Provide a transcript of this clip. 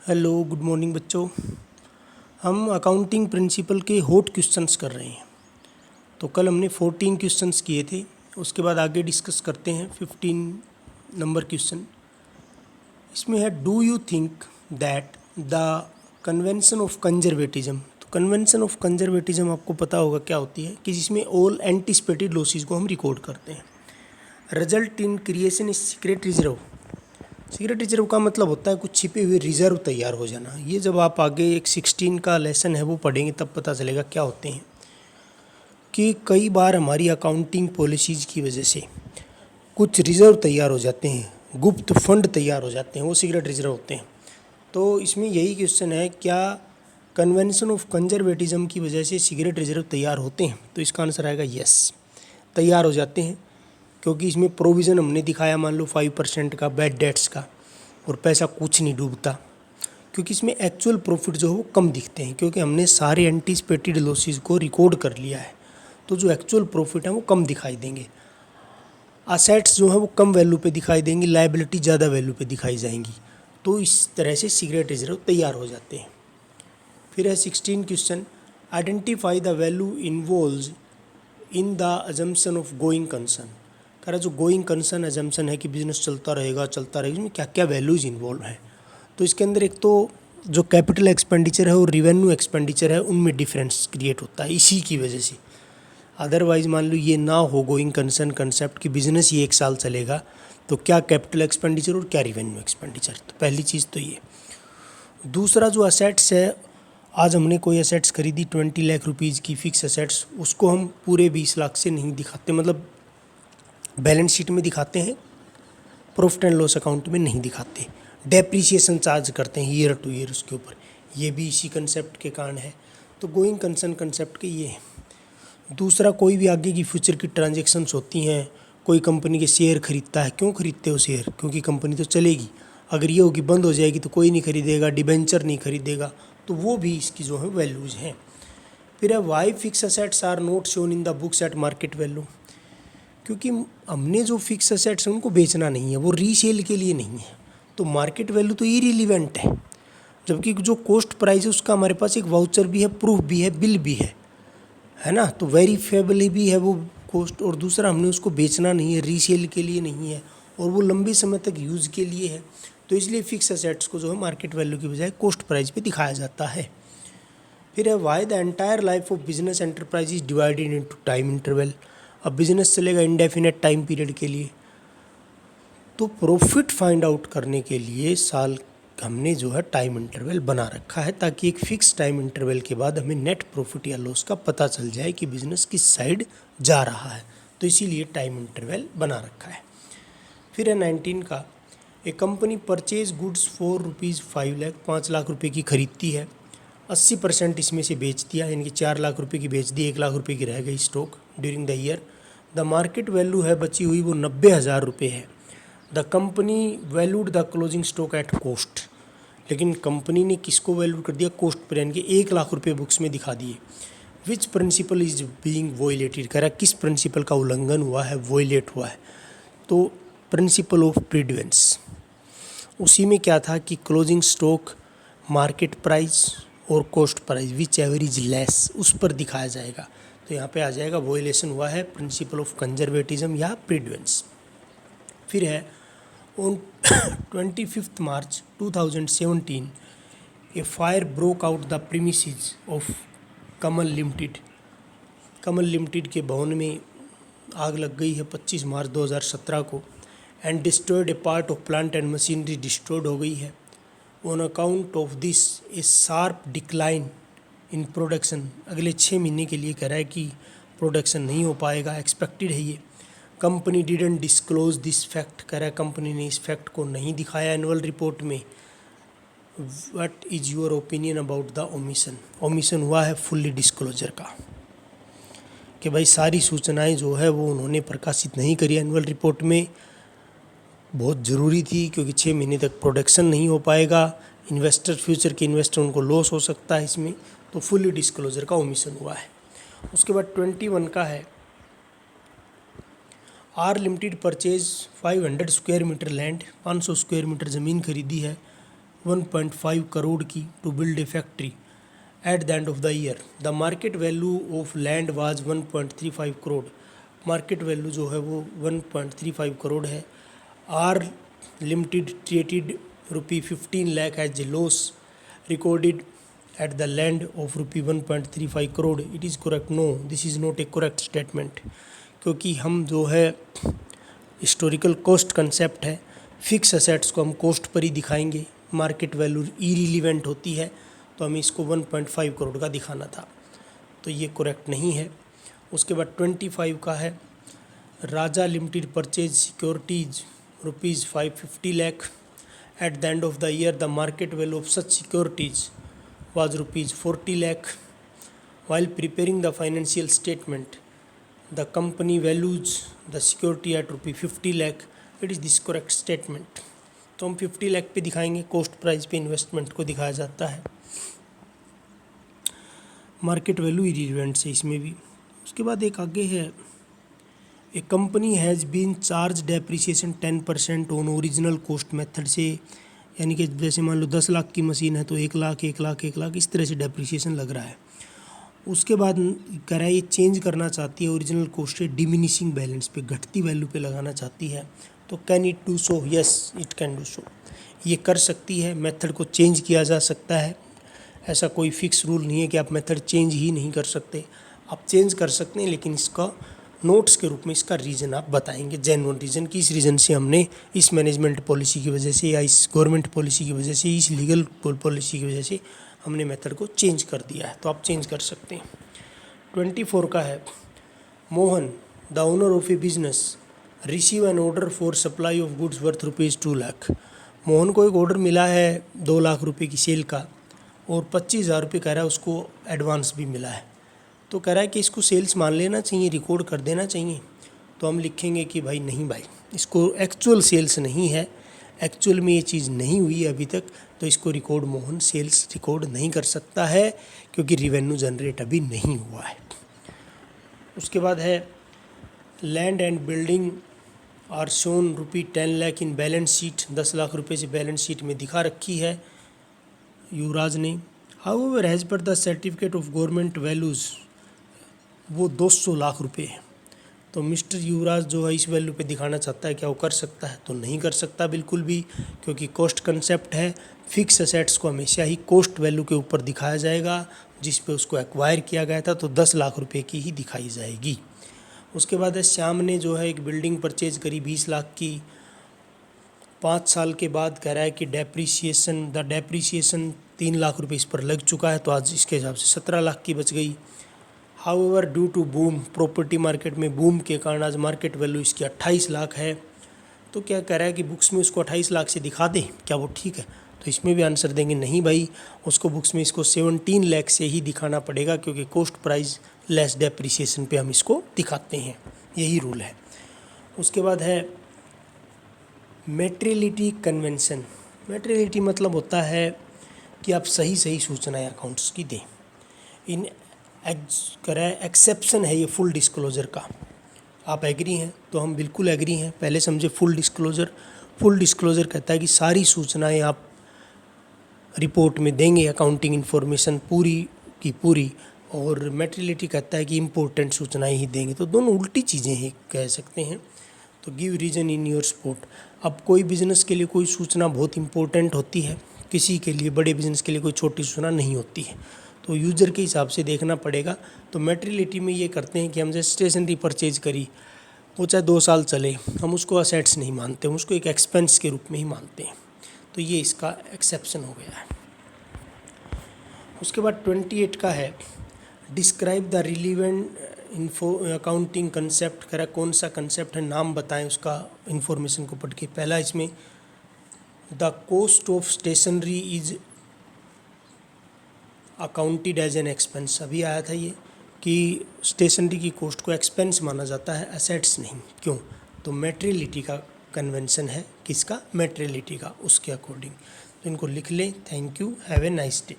Hello good morning बच्चों। हम accounting principle के हॉट क्वेश्चंस कर रहे हैं। तो कल हमने 14 क्वेश्चंस किए थे, उसके बाद आगे डिस्कस करते हैं 15 नंबर क्वेश्चन। इसमें है do you think that the convention of conservatism. तो कन्वेंशन ऑफ कंजर्वेटिज्म आपको पता होगा क्या होती है, कि जिसमें ऑल एंटिसिपेटेड लॉसेस को हम रिकॉर्ड करते हैं। Result in creation is secret reserve. Secret reserve का मतलब होता है कुछ छिपे हुए रिजर्व तैयार हो जाना। ये जब आप आगे एक 16 का लेसन है वो पढ़ेंगे तब पता चलेगा क्या होते हैं। कि कई बार हमारी अकाउंटिंग पॉलिसीज़ की वजह से कुछ रिजर्व तैयार हो जाते हैं, गुप्त फंड तैयार हो जाते हैं, वो सीक्रेट रिजर्व होते हैं। तो इसमें यही क्वेश्चन है, क्या कन्वेंशन ऑफ कंजर्वेटिज्म की वजह से सीक्रेट रिजर्व तैयार होते हैं? तो इसका आंसर आएगा यस, तैयार हो जाते हैं। क्योंकि इसमें प्रोविज़न हमने दिखाया, मान लो 5% का बैड डेट्स का, और पैसा कुछ नहीं डूबता, क्योंकि इसमें एक्चुअल प्रॉफिट जो है वो कम दिखते हैं, क्योंकि हमने सारे एंटीसिपेटेड लॉसेस को रिकॉर्ड कर लिया है। तो जो एक्चुअल प्रॉफिट है वो कम दिखाई देंगे। असेट्स जो है वो कम वैल्यू पे दिखाई देंगी, लायबिलिटी ज़्यादा वैल्यू पे दिखाई जाएंगी। तो इस तरह से सीक्रेट रिजर्व तैयार हो जाते हैं। फिर है 16 question, identify the value involves in the assumption of going concern. कह रहा जो गोइंग कंसर्न अजम्पशन है कि बिजनेस चलता रहेगा, इसमें क्या क्या वैल्यूज़ इन्वॉल्व हैं। तो इसके अंदर एक तो जो कैपिटल एक्सपेंडिचर है और रिवेन्यू एक्सपेंडिचर है, उनमें डिफरेंस क्रिएट होता है इसी की वजह से। अदरवाइज मान लो ये ना हो गोइंग कंसर्न कंसेप्ट कि बिजनेस ये 1 साल चलेगा, तो क्या कैपिटल एक्सपेंडिचर और क्या रिवेन्यू एक्सपेंडिचर। तो पहली चीज़ तो ये। दूसरा जो असेट्स है, आज हमने कोई असेट्स खरीदी 20 लाख रुपीज़ की फिक्स असेट्स, उसको हम पूरे 20 लाख से नहीं दिखाते, मतलब बैलेंस शीट में दिखाते हैं, प्रॉफिट एंड लॉस अकाउंट में नहीं दिखाते। डेप्रीसिएशन चार्ज करते हैं ईयर टू ईयर उसके ऊपर, ये भी इसी कंसेप्ट के कारण है। तो गोइंग कंसर्न कंसेप्ट के ये है। दूसरा, कोई भी आगे की फ्यूचर की ट्रांजेक्शन्स होती हैं, कोई कंपनी के शेयर खरीदता है, क्यों खरीदते हो शेयर? क्योंकि कंपनी तो चलेगी। अगर ये होगी बंद हो जाएगी तो कोई नहीं खरीदेगा, डिबेंचर नहीं खरीदेगा, तो वो भी इसकी जो है वैल्यूज़ हैं। फिर है why fix assets are not shown in the books at market value. क्योंकि हमने जो फिक्स असेट्स हैं उनको बेचना नहीं है, वो रीसेल के लिए नहीं है, तो मार्केट वैल्यू तो इररिलेवेंट है। जबकि जो कॉस्ट प्राइस है उसका हमारे पास एक वाउचर भी है, प्रूफ भी है, बिल भी है ना, तो वेरीफेबल भी है वो कॉस्ट। और दूसरा, हमने उसको बेचना नहीं है, रीसेल के लिए नहीं है, और वो लंबे समय तक यूज़ के लिए है। तो इसलिए फिक्स असेट्स को जो है मार्केट वैल्यू की बजाय कॉस्ट प्राइस पे दिखाया जाता है। फिर है why the entire life of business enterprise is divided into time interval. अब बिजनेस चलेगा इंडेफिनेट टाइम पीरियड के लिए, तो प्रॉफिट फाइंड आउट करने के लिए साल हमने जो है टाइम इंटरवल बना रखा है, ताकि एक फिक्स टाइम इंटरवल के बाद हमें नेट प्रॉफिट या लॉस का पता चल जाए कि बिजनेस किस साइड जा रहा है। तो इसीलिए टाइम इंटरवल बना रखा है। फिर है 19 का, a company purchase goods for rupees 5 lakh, 5 lakh रुपए की खरीदती है, 80% इसमें से बेच दिया, यानी कि 4 लाख रुपए की बेच दी, 1 लाख रुपए की रह गई stock during the year. The market value है बची हुई वो 90,000 रुपये है। The company valued the closing stock at cost. लेकिन कंपनी ने किसको वैल्यू कर दिया? कॉस्ट पर, यानी कि 1 लाख रुपये बुक्स में दिखा दिए। विच प्रिंसिपल इज बीइंग वोयलेटेड, कह रहा किस प्रिंसिपल का उल्लंघन हुआ है, वोयलेट हुआ है? तो प्रिंसिपल ऑफ प्रीडिवेंस। उसी में क्या था कि क्लोजिंग स्टॉक, मार्केट प्राइस और cost price, which ever is less, उस पर दिखाया जाएगा। तो यहाँ पे आ जाएगा वोयलेशन हुआ है प्रिंसिपल ऑफ कंजर्वेटिज्म या प्रीडिवेंस। फिर है on 25 March 2017 A fire broke out the premises of Kamal limited. Kamal limited के भवन में आग लग गई है 25 मार्च 2017 को, and destroyed A part of plant and machinery destroyed हो गई है। On account of this A sharp decline in production, अगले 6 महीने के लिए कह रहा है कि प्रोडक्शन नहीं हो पाएगा, एक्सपेक्टेड है ये। Company didn't disclose this fact, कह रहा है कंपनी ने इस फैक्ट को नहीं दिखाया एनुअल रिपोर्ट में। What is your opinion about the omission? Omission हुआ है फुल्ली डिस्क्लोजर का, कि भाई सारी सूचनाएं जो है वो उन्होंने प्रकाशित नहीं करी एनुअल रिपोर्ट में। बहुत ज़रूरी थी, क्योंकि 6 महीने तक प्रोडक्शन नहीं हो पाएगा, इन्वेस्टर, फ्यूचर के इन्वेस्टर, उनको लॉस हो सकता है इसमें, तो फुल्ली डिस्क्लोजर का ओमिशन हुआ है। उसके बाद 21 का है, R limited purchase 500 square metre land, 500 square metre ज़मीन खरीदी है, 1.5 करोड़ की to build a factory at the end of the year. The market value of land was 1.35 crore. Market value जो है वो 1.35 करोड़ है। R limited treated rupee 15 lakh as a loss recorded at the land of rupee 1.35 crore. It is correct? No, this is not a correct statement, क्योंकि हम जो है historical cost concept है, fix assets को हम कॉस्ट पर ही दिखाएंगे, market value irrelevant होती है, तो हमें इसको 1.5 करोड़ का दिखाना था, तो ये करेक्ट नहीं है। उसके बाद 25 का है, Raja limited purchase securities rupees 550 lakh at the end of the year. The market value of such securities was rupees 40 lakh. While preparing the financial statement, the company values the security at rupee 50 lakh. It is this correct statement? तो हम 50 लाख पे दिखाएंगे, cost price पे investment को दिखाया जाता है, market value irrelevant से इसमें भी। उसके बाद एक आगे है, a company has been charge depreciation 10% on original cost method से, यानी कि जैसे मान लो 10 लाख की मशीन है तो 1 लाख 1 लाख 1 लाख इस तरह से डेप्रिसिएशन लग रहा है। उसके बाद कह रहा है ये चेंज करना चाहती है ओरिजिनल कॉस्ट से डिमिनिशिंग बैलेंस पे, घटती वैल्यू पे लगाना चाहती है, तो can it do so? Yes, it can do so. ये कर सकती है, मेथड को चेंज किया जा सकता है, ऐसा कोई फिक्स रूल नहीं है कि आप मेथड चेंज ही नहीं कर सकते, आप चेंज कर सकते हैं, लेकिन इसका नोट्स के रूप में इसका रीज़न आप बताएंगे, जेन्युइन रीज़न कि इस रीज़न से हमने इस मैनेजमेंट पॉलिसी की वजह से या इस गवर्नमेंट पॉलिसी की वजह से, इस लीगल पॉलिसी की वजह से हमने मेथड को चेंज कर दिया है, तो आप चेंज कर सकते हैं। 24 का है, Mohan the owner of A business receive an order for supply of goods worth rupees 2 lakh. Mohan को एक ऑर्डर मिला है 2 लाख रुपये की सेल का और 25,000 रुपये कह रहा है उसको एडवांस भी मिला है, तो कह रहा है कि इसको सेल्स मान लेना चाहिए, रिकॉर्ड कर देना चाहिए। तो हम लिखेंगे कि भाई नहीं भाई, इसको एक्चुअल सेल्स नहीं है, एक्चुअल में ये चीज़ नहीं हुई है अभी तक, तो इसको रिकॉर्ड मोहन सेल्स रिकॉर्ड नहीं कर सकता है, क्योंकि रिवेन्यू जनरेट अभी नहीं हुआ है। उसके बाद है, land and building are shown rupee 10 lakh in balance sheet. 10 lakh रुपये से बैलेंस शीट में दिखा रखी है युवराज ने। However as per the certificate of government values वो 200 लाख रुपये है, तो मिस्टर युवराज जो है इस वैल्यू पे दिखाना चाहता है, क्या वो कर सकता है? तो नहीं कर सकता बिल्कुल भी, क्योंकि कॉस्ट कंसेप्ट है, फिक्स असेट्स को हमेशा ही कॉस्ट वैल्यू के ऊपर दिखाया जाएगा, जिस पे उसको एक्वायर किया गया था, तो 10 लाख रुपये की ही दिखाई जाएगी। उसके बाद है, श्याम ने जो है एक बिल्डिंग परचेज करी 20 लाख की, 5 साल के बाद कह रहा है कि डेप्रीसिएशन 3 लाख रुपये इस पर लग चुका है, तो आज इसके हिसाब से 17 लाख की बच गई। However due to boom, property market में बूम के कारण आज मार्केट वैल्यू इसकी 28 लाख है, तो क्या कह रहा है कि बुक्स में उसको 28 लाख से दिखा दे, क्या वो ठीक है? तो इसमें भी आंसर देंगे नहीं भाई, उसको बुक्स में इसको 17 लाख से ही दिखाना पड़ेगा, क्योंकि कॉस्ट प्राइस लेस डेप्रिसिएशन पे हम इसको दिखाते हैं, यही रूल है। उसके बाद है मेटेरियलिटी कन्वेंशन। मेटेरियलिटी मतलब होता है कि आप सही सही सूचनाएं अकाउंट्स की दें। इन एक्सेप्शन है ये फुल डिस्क्लोजर का, आप एग्री हैं? तो हम बिल्कुल एग्री हैं। पहले समझे फुल डिस्क्लोजर। फुल डिस्क्लोजर कहता है कि सारी सूचनाएं आप रिपोर्ट में देंगे, अकाउंटिंग इन्फॉर्मेशन पूरी की पूरी, और मेटेरियलिटी कहता है कि इम्पोर्टेंट सूचनाएं ही देंगे, तो दोनों उल्टी चीज़ें ही कह सकते हैं। तो give reason in your support. अब कोई बिज़नेस के लिए कोई सूचना बहुत इंपॉर्टेंट होती है, किसी के लिए, बड़े बिज़नेस के लिए कोई छोटी सूचना नहीं होती है, तो यूज़र के हिसाब से देखना पड़ेगा। तो मेटेरियलिटी में ये करते हैं कि हम जैसे स्टेशनरी परचेज करी, वो चाहे 2 साल चले, हम उसको असेट्स नहीं मानते, हम उसको एक एक्सपेंस के रूप में ही मानते हैं, तो ये इसका एक्सेप्शन हो गया है। उसके बाद 28 का है, describe the relevant accounting concept. करा कौन सा कंसेप्ट है, नाम बताएं उसका, इंफॉर्मेशन को पढ़ के। पहला इसमें, the cost of stationery is accounted as an expense. अभी आया था ये कि स्टेशनरी की कॉस्ट को एक्सपेंस माना जाता है, एसेट्स नहीं। क्यों? तो मेटेरियलिटी का कन्वेंशन है, किसका? मेटेरियलिटी का, उसके अकॉर्डिंग। तो इनको लिख लें। Thank you, have a nice day.